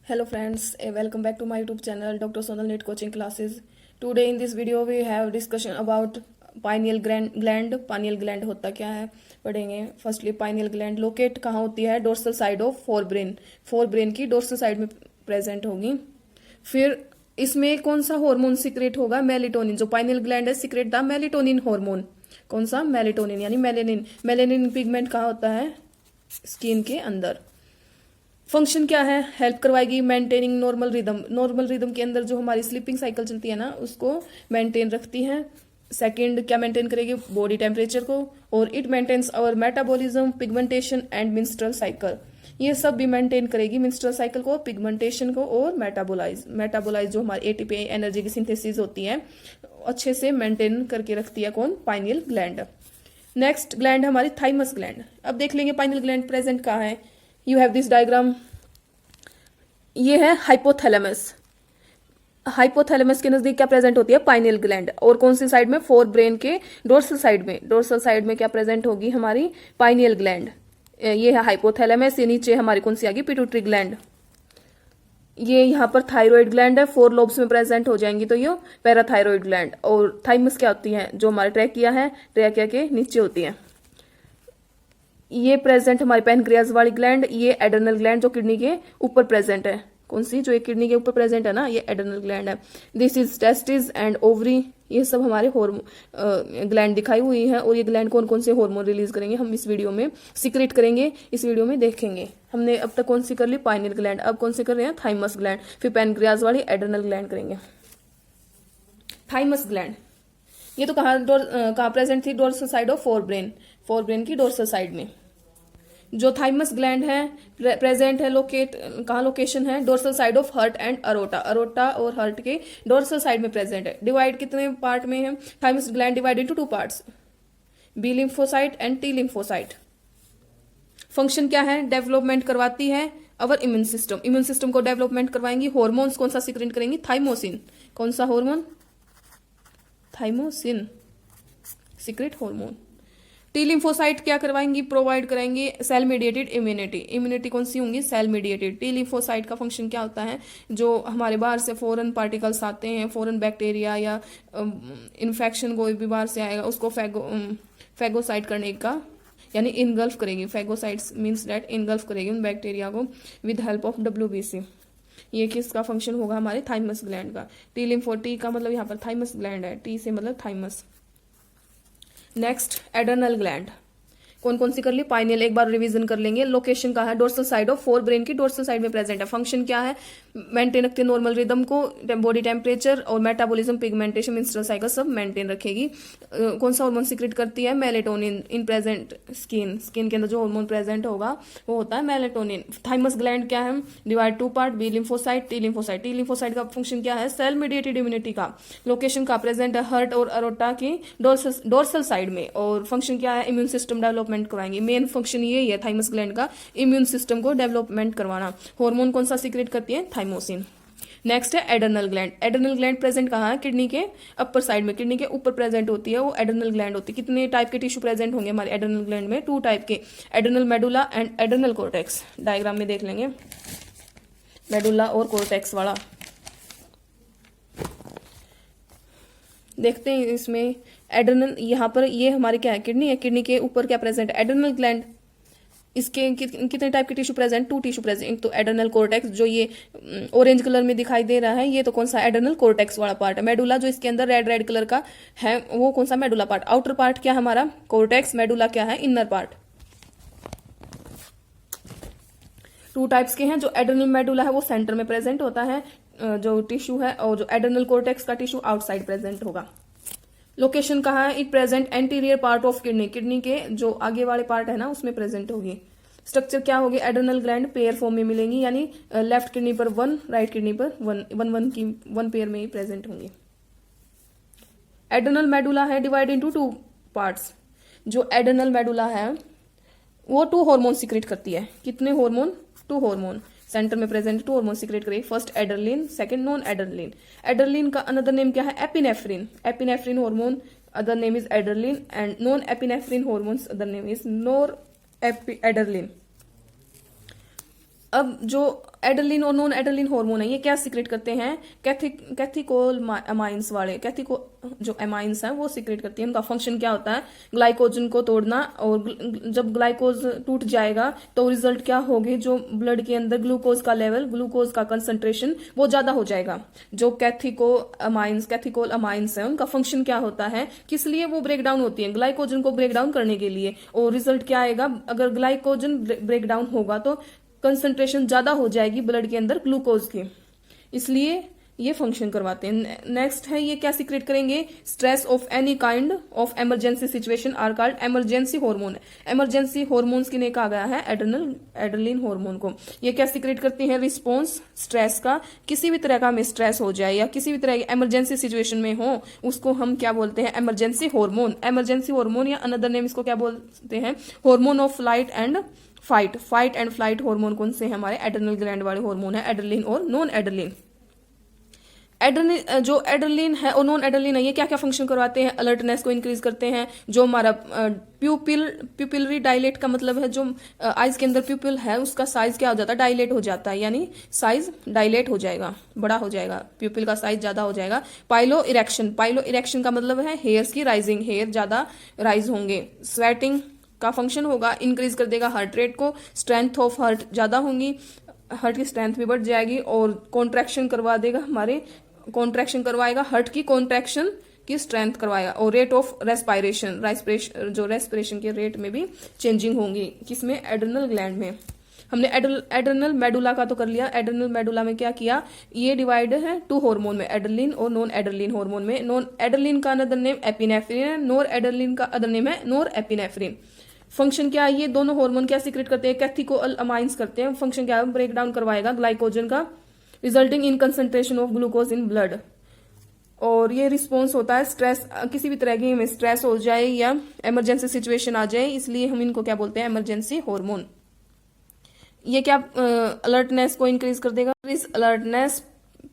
Hello friends, welcome back to my YouTube channel Dr. Sonal Net Coaching Classes. Today in this video we have discussion about pineal gland. Pineal gland होता क्या है पढ़ेंगे. Firstly pineal gland locate कहाँ होती है? Dorsal side of fore brain. Fore brain की dorsal side में present होगी. फिर इसमें कौन सा हार्मोन सीक्रेट होगा? मेलेटोनिन. जो पाइनियल ग्लैंड है सीक्रेट द मेलेटोनिन हार्मोन. कौन सा? मेलेटोनिन यानी मेलेनिन. मेलेनिन पिगमेंट कहाँ होता है? स्किन के अंदर. फंक्शन क्या है? हेल्प करवाएगी maintaining normal rhythm. Normal rhythm के अंदर जो हमारी स्लीपिंग साइकिल चलती है ना, उसको मेंटेन रखती है. सेकंड क्या मेंटेन करेगी? बॉडी टेम्परेचर को. और it maintains our metabolism, pigmentation and menstrual cycle. ये सब भी मेंटेन करेगी मिंस्ट्रुअल साइकिल को, पिगमेंटेशन को और मेटाबोलाइज जो हमारी एटीपी एनर्जी की सिंथेसिस होती है अच्छे से मेंटेन करके रखती है. कौन? Pineal gland. नेक्स्ट ग्लैंड हमारी थाइमस ग्लैंड. अब देख लेंगे पाइनियल ग्लैंड प्रेजेंट कहाँ है. You have this diagram. ये है हाइपोथैलेमस. हाइपोथैलेमस के नजदीक क्या प्रेजेंट होती है? Pineal gland. और कौन सी साइड में? फोर ब्रेन के डोर्सल साइड में. डोर्सल साइड में क्या प्रेजेंट होगी? हमारी पाइनियल ग्लैंड. ये है हाइपोथैलेमस. ये नीचे हमारी कौन सी आ गई? Pituitary gland. ये यहाँ पर थायराइड ग्लैंड है. फोर लोब्स में प्रेजेंट हो जाएंगी तो ये पैराथायराइड ग्लैंड. और थाइमस क्या होती है? जो हमारे ट्रैकिया है, ट्रैकिया के नीचे होती है. ये प्रेजेंट हमारी पैनक्रियाज वाली ग्लैंड. ये एडर्नल ग्लैंड जो किडनी के ऊपर प्रेजेंट है. कौन सी? जो ये किडनी के ऊपर प्रेजेंट है ना, ये एडर्नल ग्लैंड है. This is testis and ovary. ये सब हमारे हार्मोन ग्लैंड दिखाई हुई है. और ये ग्लैंड कौन कौन से हार्मोन रिलीज करेंगे हम इस वीडियो में सीक्रेट करेंगे, इस वीडियो में देखेंगे. हमने अब तक कौन सी कर ली? Pineal gland. अब कौन सी कर रहे हैं? Thymus gland. फिर पैनक्रियाज वाली एडर्नल ग्लैंड करेंगे. थाइमस ग्लैंड ये तो कहाँ प्रेजेंट थी? Dorsal side of fore brain. Fore brain की डोर्सल साइड में जो थाइमस ग्लैंड है प्रेजेंट है. कहाँ लोकेशन है? Dorsal side of heart and aorta. Aorta और हर्ट के डोर्सल साइड में प्रेजेंट है. डिवाइड कितने पार्ट में है? Thymus gland divide into two parts, B lymphocyte and T lymphocyte. Function क्या है? डेवलपमेंट करवाती है our immune system. Immune system को डेवलपमेंट करवाएंगी. हॉर्मोन्स कौन सा सीक्रेट करेंगी? थाइमोसिन. कौन सा hormone? Thymosin secrete hormone. T lymphocyte क्या करवाएंगी? प्रोवाइड करेंगे सेल मीडिएटेड इम्यूनिटी. इम्यूनिटी कौन सी होंगी? Cell mediated. टी लिम्फोसाइट का फंक्शन क्या होता है? जो हमारे बाहर से फॉरेन पार्टिकल्स आते हैं, फॉरेन बैक्टीरिया या इन्फेक्शन कोई भी बाहर से आएगा, उसको फैगोसाइट करने का यानी इनगल्फ करेगी. फैगोसाइट्स मीन्स दैट इनगल्फ करेगी उन बैक्टीरिया को विद हेल्प ऑफ WBC. ये किसका फंक्शन होगा? हमारे थाइमस ग्लैंड का. टी लिम्फो, टी का मतलब यहाँ पर थाइमस ग्लैंड है. टी से मतलब थाइमस. Next adrenal gland. कौन कौन सी कर ली? पाइनियल. एक बार रिवीजन कर लेंगे. लोकेशन कहाँ है? Dorsal side of fore brain की डोर्सल साइड में प्रेजेंट है. फंक्शन क्या है? मेंटेन रखती है नॉर्मल रिदम को, बॉडी टेम्परेचर और मेटाबॉलिज्म, पिगमेंटेशन, मिंस्ट्रुअल साइकिल सब मेंटेन रखेगी. कौन सा हार्मोन सीक्रेट करती है? मेलेटोनिन. इन प्रेजेंट स्किन के अंदर जो हार्मोन प्रेजेंट होगा वो होता है मेलेटोनिन. थाइमस ग्लैंड क्या है? Divide two part, B lymphocyte, T lymphocyte. T lymphocyte का फंक्शन क्या है? सेल मीडिएटेड इम्यूनिटी का. लोकेशन का प्रेजेंट है हर्ट और अरोटा की डोर्सल साइड में. और फंक्शन क्या है? इम्यून सिस्टम डेवलपमेंट कराएंगे. मेन फंक्शन यही है थाइमस ग्लैंड का, इम्यून सिस्टम को डेवलपमेंट करवाना. हार्मोन कौन सा सीक्रेट करती है? थाइमोसिन. नेक्स्ट है adrenal gland. Adrenal gland present कहाँ है? किडनी के अपर साइड में. किडनी के ऊपर प्रेजेंट होती है वो एडर्नल ग्लैंड होती है. कितने टाइप के टिश्यू प्रेजेंट होंगे हमारे एडर्नल ग्लैंड में? 2 टाइप के. Adrenal medulla and adrenal cortex. Diagram में देख लेंगे मेडुला और कोर्टेक्स वाला. देखते हैं इसमें एडर्नल. यहाँ पर ये हमारे क्या है? किडनी है. किडनी के ऊपर क्या प्रेजेंट है? Adrenal gland. इसके कितने टाइप के टिश्यू प्रेजेंट? 2 tissue present. तो एडर्नल कोर्टेक्स जो ये ऑरेंज कलर में दिखाई दे रहा है, ये तो कौन सा? एडर्नल कोर्टेक्स वाला पार्ट है. मेडुला जो इसके अंदर रेड कलर का है वो कौन सा? Medulla part. आउटर पार्ट क्या है हमारा? कोर्टेक्स. मेडुला क्या है? Inner part. 2 टाइप्स के हैं. जो एडर्नल मेडुला है वो सेंटर में प्रेजेंट होता है जो टिश्यू है, और जो एडर्नल कोर्टेक्स का टिश्यू आउटसाइड प्रेजेंट होगा. लोकेशन कहाँ है? It present anterior part of kidney. Kidney के जो आगे वाले पार्ट है ना उसमें प्रेजेंट होगी. स्ट्रक्चर क्या होगी? एडर्नल ग्लैंड पेयर फॉर्म में मिलेंगी, यानी लेफ्ट किडनी पर 1, राइट किडनी पर 1 की 1 पेयर में ही प्रेजेंट होंगी. एडर्नल मेडुला है डिवाइड इनटू 2 पार्ट्स. जो एडर्नल मेडुला है वो 2 हार्मोन सीक्रेट करती है. कितने हार्मोन? 2 हार्मोन. सेंटर में प्रेजेंट 2 हार्मोन सीक्रेट करेगी. First adrenaline, second non adrenaline. Adrenaline का अनदर नेम क्या है? Epinephrine. Epinephrine hormone other name is adrenaline and non epinephrine hormones other name is noradrenaline. अब जो एड्रेलिन और non adrenaline hormone है ये क्या सीक्रेट करते हैं, कैथिकोल अमाइंस वाले, कैथिको जो अमाइंस हैं वो सीक्रेट करती हैं। उनका फंक्शन क्या होता है, ग्लाइकोजन को तोड़ना, और जब ग्लाइकोज टूट जाएगा तो रिजल्ट क्या होगी, जो ब्लड के अंदर ग्लूकोज का लेवल, ग्लूकोज का कंसंट्रेशन वो ज्यादा हो जाएगा। जो कैथिकोल अमाइंस है उनका फंक्शन क्या होता है, किस लिए वो ब्रेक डाउन होती है, ग्लाइकोजन को ब्रेक डाउन करने के लिए। और रिजल्ट क्या आएगा, अगर ग्लाइकोजन ब्रेक डाउन होगा तो कंसंट्रेशन ज्यादा हो जाएगी ब्लड के अंदर ग्लूकोज की, इसलिए ये फंक्शन करवाते हैं। नेक्स्ट है ये क्या सीक्रेट करेंगे, stress of any kind of emergency situation are called emergency hormone. Emergency hormones किन्हें कहा गया है, एड्रेनलिन हार्मोन को। ये क्या सीक्रेट करती है, रिस्पॉन्स स्ट्रेस का, किसी भी तरह का हमें स्ट्रेस हो जाए या किसी भी तरह की इमरजेंसी सिचुएशन में हो, उसको हम क्या बोलते हैं, इमरजेंसी हार्मोन। इमरजेंसी हार्मोन या अनदर नेम इसको क्या बोलते हैं, hormone of flight and fight and flight hormone कौन से हैं, हमारे एड्रेनल ग्लैंड वाले हार्मोन है, एड्रेलिन और नॉन एड्रेलिन। जो एड्रेलिन है और नॉन एड्रेलिन है ये क्या क्या फंक्शन करवाते हैं, अलर्टनेस को इंक्रीज करते हैं, जो हमारा प्यूपिलरी डायलेट का मतलब है, जो आइज के अंदर प्यूपिल है उसका साइज क्या हो जाता है, डायलेट हो जाता है, यानी साइज डायलेट हो जाएगा, बड़ा हो जाएगा, प्यूपिल का साइज ज्यादा हो जाएगा। पाइलो इरेक्शन का मतलब है हेयर्स की राइजिंग, हेयर ज्यादा राइज होंगे। स्वेटिंग का फंक्शन होगा, इंक्रीज कर देगा हार्ट रेट को, स्ट्रेंथ ऑफ हार्ट ज्यादा होंगी, हार्ट की स्ट्रेंथ भी बढ़ जाएगी, और कॉन्ट्रैक्शन करवा देगा, हमारे कॉन्ट्रैक्शन करवाएगा, हार्ट की कॉन्ट्रैक्शन की स्ट्रेंथ करवाएगा। और रेट ऑफ रेस्पिरेशन जो रेस्पिरेशन के रेट में भी चेंजिंग होंगी, किसमें, एड्रेनल ग्लैंड में। हमने एड्रेनल मेडुला का तो कर लिया, एड्रेनल मेडुला में क्या किया, ये डिवाइड है 2 हार्मोन में, एड्रेलिन और नॉन एड्रेलिन हार्मोन में। नॉन एड्रेलिन का अदर नेम एपिनेफ्रिन है, नॉन एड्रेलिन का अदर नेम है नॉर एपिनेफ्रिन। फंक्शन क्या है, ये दोनों हार्मोन क्या सीक्रेट करते हैं, कैथिकोल अमाइंस करते हैं। फंक्शन क्या है, ब्रेक डाउन करवाएगा ग्लाइकोजन का, resulting in concentration of glucose in blood. और ये रिस्पॉन्स होता है स्ट्रेस, किसी भी तरह की हमें स्ट्रेस हो जाए या इमरजेंसी सिचुएशन आ जाए, इसलिए हम इनको क्या बोलते हैं, इमरजेंसी हार्मोन। ये क्या अलर्टनेस को इंक्रीज कर देगा, alertness,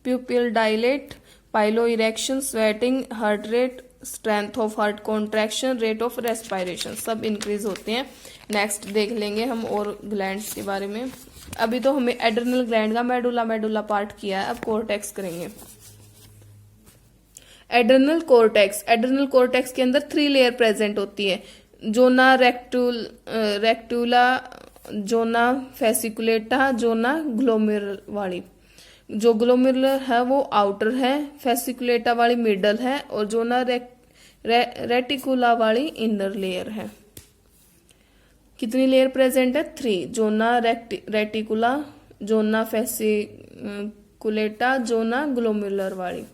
प्यूपिल dilate, pilo erection, sweating, heart rate, strength of heart contraction, rate of respiration सब इंक्रीज होते हैं। नेक्स्ट देख लेंगे हम और ग्लैंड्स के बारे में। अभी तो हमें एड्रेनल ग्लैंड का मेडुला पार्ट किया है, अब कोर्टेक्स करेंगे। एड्रेनल कोर्टेक्स के अंदर 3 लेयर प्रेजेंट होती है, जोना रेक्टुला, जोना फेसिकुलेटा, जोना ग्लोमेरुलर वाली। जो ग्लोमेरुलर है वो आउटर है, फेसिकुलेटा वाली मिडल है, और जोना रेटिकुला वाली इनर लेयर है। कितनी लेयर प्रेजेंट है, 3, जोना रेटिकुला, जोना फेसिकुलेटा, जोना ग्लोमेरुलर वाली।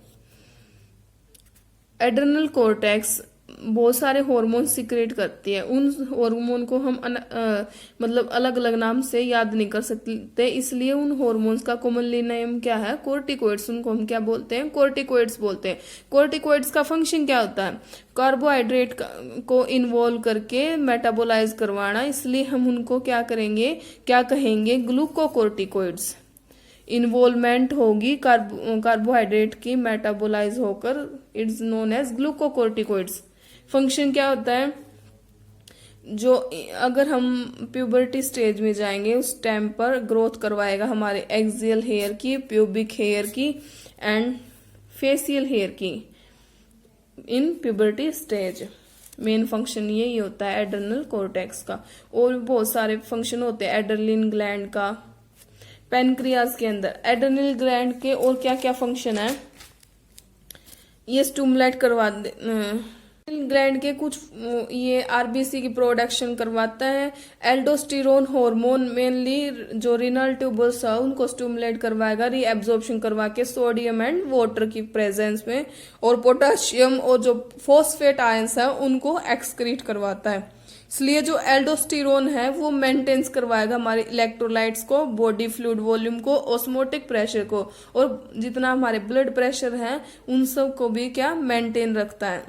एड्रेनल कोर्टेक्स बहुत सारे हार्मोन सीक्रेट करती है, उन हार्मोन को हम मतलब अलग अलग नाम से याद नहीं कर सकते, इसलिए उन हार्मोन्स का कॉमनली नेम क्या है, कोर्टिकोइड्स। उनको हम क्या बोलते हैं, कोर्टिकोइड्स बोलते हैं। कोर्टिकोइड्स का फंक्शन क्या होता है, कार्बोहाइड्रेट को इन्वॉल्व करके मेटाबोलाइज करवाना, इसलिए हम उनको क्या कहेंगे, ग्लूकोकोर्टिकोइड्स। इन्वॉल्वमेंट होगी कार्बोहाइड्रेट की मेटाबोलाइज होकर, it's known as glucocorticoids. Function क्या होता है, जो अगर हम प्यूबर्टी स्टेज में जाएंगे उस टाइम पर ग्रोथ करवाएगा हमारे एक्सियल हेयर की, प्यूबिक हेयर की एंड फेशियल हेयर की इन प्यूबर्टी स्टेज। मेन फंक्शन यही होता है एड्रेनल कोर्टेक्स का। और भी बहुत सारे फंक्शन होते हैं एड्रेनलिन ग्लैंड का। पैनक्रियाज के अंदर एड्रेनल ग्लैंड के और क्या क्या फंक्शन है, ये स्टिमुलेट करवा ग्लैंड के कुछ, ये आरबीसी की प्रोडक्शन करवाता है। एल्डोस्टेरोन हार्मोन मेनली जो रीनल ट्यूबल्स है उनको स्टिमुलेट करवाएगा, रीएब्जॉर्प्शन करवा के सोडियम एंड वाटर की प्रेजेंस में, और पोटेशियम और जो फॉस्फेट आयंस है उनको एक्सक्रीट करवाता है। इसलिए जो एल्डोस्टेरोन है वो मेंटेन्स करवाएगा हमारे इलेक्ट्रोलाइट्स को, बॉडी फ्लूइड वॉल्यूम को, ऑस्मोटिक प्रेशर को, और जितना हमारे ब्लड प्रेशर है उन सब को भी क्या मेंटेन रखता है।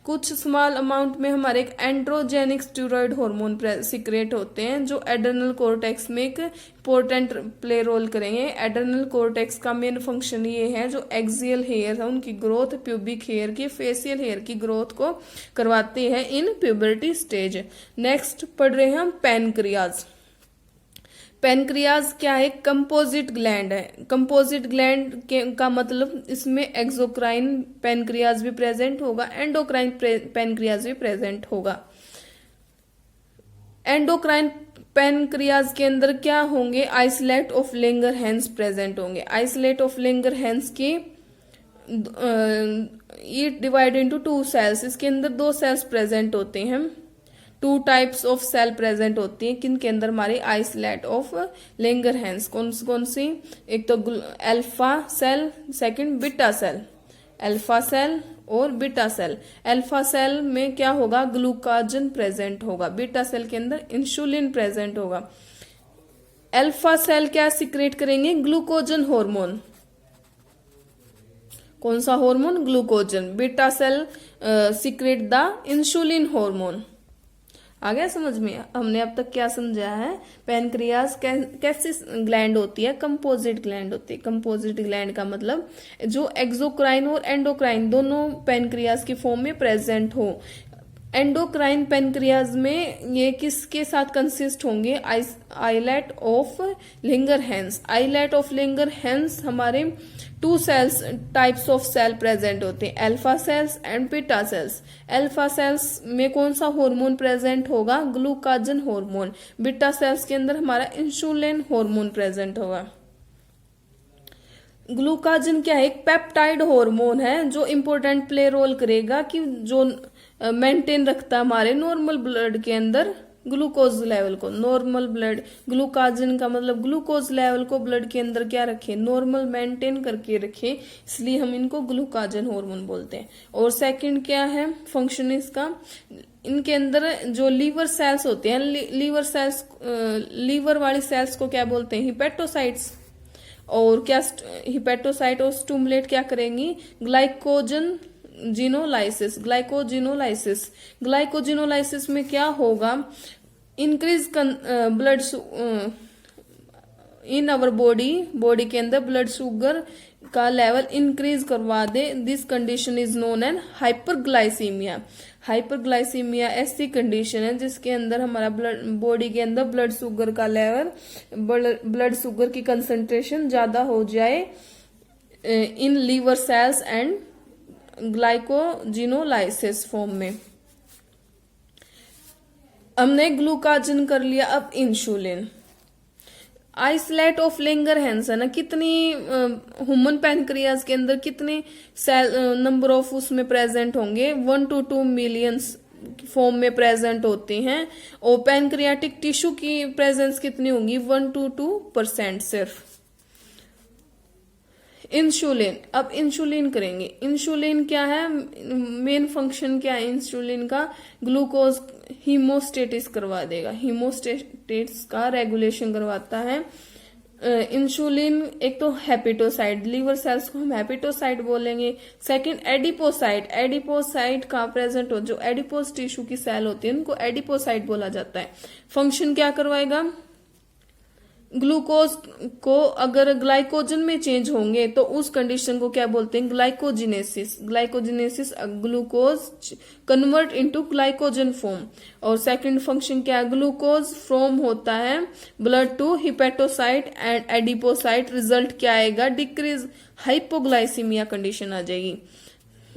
कुछ स्मॉल अमाउंट में हमारे एक एंड्रोजेनिक स्टेरॉइड हार्मोन सीक्रेट होते हैं जो एड्रेनल कोर्टेक्स में एक इंपॉर्टेंट प्ले रोल करेंगे। एड्रेनल कोर्टेक्स का मेन फंक्शन ये है, जो एक्सियल हेयर है उनकी ग्रोथ, प्यूबिक हेयर की, फेशियल हेयर की ग्रोथ को करवाते हैं इन प्यूबर्टी स्टेज। नेक्स्ट पढ़ रहे हैं हम पैनक्रियाज। पेनक्रियाज क्या है? कंपोजिट ग्लैंड है। कंपोजिट ग्लैंड का मतलब इसमें एक्सोक्राइन पेनक्रियाज भी प्रेजेंट होगा, एंडोक्राइन पेनक्रियाज भी प्रेजेंट होगा। एंडोक्राइन पेनक्रियाज के अंदर क्या होंगे? आइसलेट ऑफ लैंगरहैंस प्रेजेंट होंगे। आइसलेट ऑफ लैंगरहैंस की इट डिवाइड इनटू 2 सेल्स, इसके अंदर 2 सेल्स प्रेजेंट होते हैं। 2 टाइप्स ऑफ सेल प्रेजेंट होती हैं किन के अंदर? हमारी आइसलेट ऑफ लैंगरहैंस। कौन सी? एक तो alpha cell, second beta cell. Alpha cell और बीटा सेल। अल्फा सेल में क्या होगा? ग्लूकाजन प्रेजेंट होगा। बीटा सेल के अंदर इंसुलिन प्रेजेंट होगा। अल्फा सेल क्या सिक्रेट करेंगे? Glucagon hormone. कौन सा hormone? Glucagon. Beta cell secrete the insulin hormone. आ गया समझ में? हमने अब तक क्या समझा है? पेनक्रियाज कैसी ग्लैंड होती है? कंपोजिट ग्लैंड होती है। कंपोजिट ग्लैंड का मतलब जो एक्सोक्राइन और एंडोक्राइन दोनों पेनक्रियाज की फॉर्म में प्रेजेंट हो। एंडोक्राइन पेनक्रियाज में ये किसके साथ कंसिस्ट होंगे? Islet of Langerhans. Islet of Langerhans हमारे 2 cells types of cell present होते हैं, alpha cells and beta cells. Alpha cells में कौन सा हार्मोन प्रेजेंट होगा? ग्लूकाजन हार्मोन। बीटा सेल्स के अंदर हमारा इंसुलिन हार्मोन प्रेजेंट होगा। ग्लूकाजन क्या है? एक पेप्टाइड हार्मोन है जो इंपॉर्टेंट प्ले रोल करेगा कि जो मेंटेन रखता है हमारे नॉर्मल ब्लड के अंदर ग्लूकोज लेवल को। नॉर्मल ब्लड, ग्लूकाजन का मतलब ग्लूकोज लेवल को ब्लड के अंदर क्या रखे? नॉर्मल मेंटेन करके रखे, इसलिए हम इनको ग्लूकाजन हार्मोन बोलते हैं। और सेकंड क्या है फंक्शन इसका? इनके अंदर जो लीवर सेल्स होते हैं, लीवर वाली सेल्स को क्या बोलते हैं? हिपेटोसाइट्स। और क्या हिपेटोसाइट और स्टूमुलेट क्या करेंगी? ग्लाइकोजिनोलाइसिस। ग्लाइकोजिनोलाइसिस में क्या होगा? Increase blood in our body के अंदर ब्लड शुगर का लेवल इंक्रीज करवा दे। This condition is known an hyperglycaemia. Hyperglycaemia ऐसी कंडीशन है जिसके अंदर हमारा बॉडी के अंदर ब्लड शुगर का लेवल, ब्लड शुगर की कंसंट्रेशन ज्यादा हो जाए in liver cells and glycogenolysis form में। हमने ग्लूकाजन कर लिया, अब इंसुलिन। आइसलेट ऑफ लैंगरहैंस है ना, कितनी ह्यूमन पैनक्रियाज के अंदर कितने सेल नंबर ऑफ उसमें प्रेजेंट होंगे? 1 to 2 मिलियंस फॉर्म में प्रेजेंट होते हैं। और पैनक्रियाटिक टिश्यू की प्रेजेंस कितनी होंगी? 1 to 2% सिर्फ। इंसुलिन, अब इंसुलिन करेंगे। इंसुलिन क्या है? मेन फंक्शन क्या है इंसुलिन का? ग्लूकोज हीमोस्टेटिस करवा देगा। हीमोस्टेटिस का रेगुलेशन करवाता है। इंसुलिन एक तो हेपेटोसाइट, लीवर सेल्स को हम हेपेटोसाइट बोलेंगे। Second adipocyte. एडिपोसाइट का प्रेजेंट हो, जो एडिपोस टिश्यू की सेल होती है उनको एडिपोसाइट बोला जाता है। फंक्शन क्या करवाएगा? ग्लूकोज को अगर ग्लाइकोजन में चेंज होंगे तो उस कंडीशन को क्या बोलते हैं? Glycogenesis. Glycogenesis glucose convert into glycogen form. और सेकंड फंक्शन क्या है? ग्लूकोज फ्रॉम होता है blood to hepatocyte and adipocyte. Result क्या आएगा? डिक्रीज हाइपोग्लाइसीमिया कंडीशन आ जाएगी।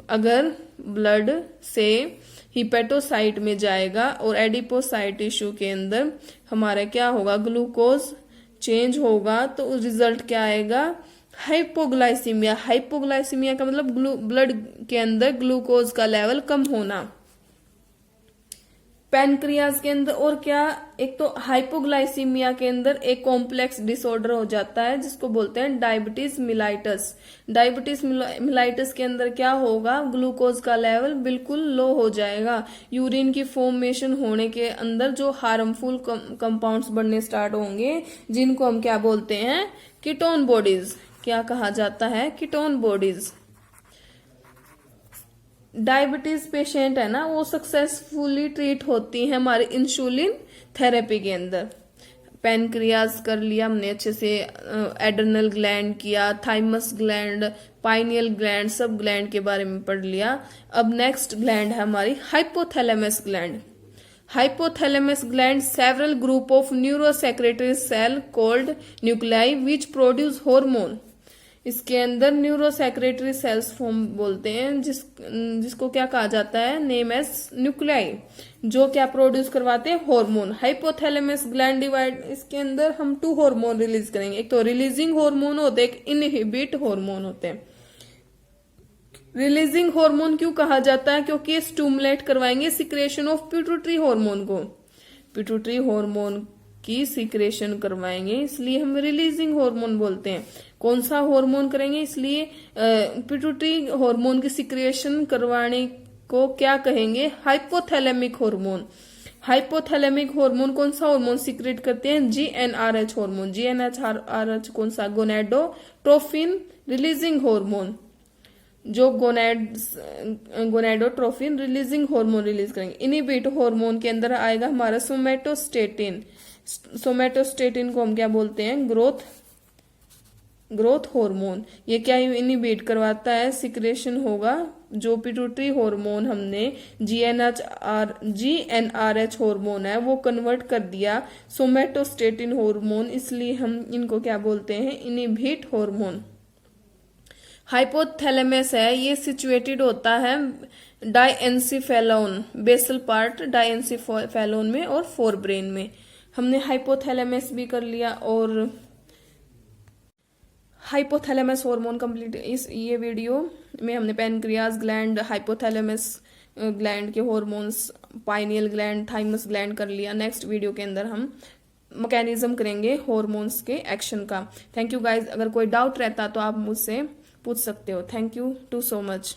अगर ब्लड से हिपेटोसाइट में जाएगा और एडिपोसाइट टिश्यू के अंदर हमारा क्या होगा? ग्लूकोज चेंज होगा तो रिजल्ट क्या आएगा? हाइपोग्लाइसीमिया। हाइपोग्लाइसीमिया का मतलब ब्लड के अंदर ग्लूकोज का लेवल कम होना। पैनक्रियाज के अंदर और क्या? एक तो हाइपोग्लाइसीमिया के अंदर एक कॉम्प्लेक्स डिसऑर्डर हो जाता है जिसको बोलते हैं डायबिटीज मिलाइटस। डायबिटीज मिलाइटस के अंदर क्या होगा? ग्लूकोज का लेवल बिल्कुल लो हो जाएगा। यूरिन की फॉर्मेशन होने के अंदर जो हार्मफुल कंपाउंड्स बनने स्टार्ट होंगे जिनको हम क्या बोलते हैं? Ketone bodies. क्या कहा जाता है? Ketone bodies. डायबिटीज पेशेंट है ना, वो सक्सेसफुली ट्रीट होती है हमारे इंसुलिन थेरेपी के अंदर। पैनक्रियाज कर लिया हमने अच्छे से, एड्रेनल ग्लैंड किया, थाइमस ग्लैंड, पाइनियल ग्लैंड, सब ग्लैंड के बारे में पढ़ लिया। अब नेक्स्ट ग्लैंड है हमारी hypothalamus gland. Hypothalamus gland several group of neurosecretory cell called nuclei which produce hormone. इसके अंदर न्यूरोसेक्रेटरी सेल्स फॉर्म बोलते हैं जिसको क्या कहा जाता है, नेम एज न्यूक्लियाई, जो क्या प्रोड्यूस करवाते हैं, हार्मोन. हाइपोथैलेमस ग्लैंड डिवाइड, इसके अंदर हम 2 हार्मोन रिलीज करेंगे. एक तो रिलीजिंग हार्मोन होते हैं, एक इनहिबिट हार्मोन होते हैं. रिलीजिंग हार्मोन क्यों कहा जाता है, क्योंकि ये स्टिमुलेट करवाएंगे सिक्रेशन ऑफ पिट्यूटरी हार्मोन को. पिट्यूटरी हार्मोन की सिक्रेशन करवाएंगे, इसलिए हम रिलीजिंग हार्मोन बोलते हैं. कौन सा हार्मोन करेंगे, इसलिए पिट्यूटरी हार्मोन की सिक्रेशन करवाने को क्या कहेंगे, हाइपोथैलेमिक हार्मोन. हाइपोथैलेमिक हार्मोन कौन सा हार्मोन सिक्रेट करते हैं, जीएनआरएच हार्मोन. जीएनआरएच कौन सा, गोनेडोट्रोफिन रिलीजिंग हार्मोन, जो गोनेडोट्रोफिन रिलीजिंग हार्मोन रिलीज करेंगे. इनहिबिट हार्मोन के अंदर आएगा हमारा सोमेटोस्टेटिन. सोमेटोस्टेटिन को हम क्या बोलते हैं, ग्रोथ हार्मोन. ये क्या इनहिबिट करवाता है, सिक्रेशन होगा जो पिट्यूटरी हार्मोन हमने जीएनआरएच हार्मोन है वो कन्वर्ट कर दिया सोमेटोस्टेटिन हार्मोन, इसलिए हम इनको क्या बोलते हैं, इनहिबिट हार्मोन. हाइपोथैलेमस है, ये सिचुएटेड होता है डायएन्सिफेलोन, बेसल पार्ट डायएन्सिफेलोन में और फोरब्रेन में. हमने हाइपोथैलेमस भी कर लिया और हाइपोथैलेमस हार्मोन कंप्लीट. ये वीडियो में हमने पैनक्रियाज ग्लैंड, हाइपोथैलेमस ग्लैंड के hormones, pineal gland, thymus gland कर लिया. नेक्स्ट वीडियो के अंदर हम मैकेनिज्म करेंगे हार्मोन्स के एक्शन का. Thank you guys. अगर कोई डाउट रहता तो आप मुझसे पूछ सकते हो. Thank you too so much.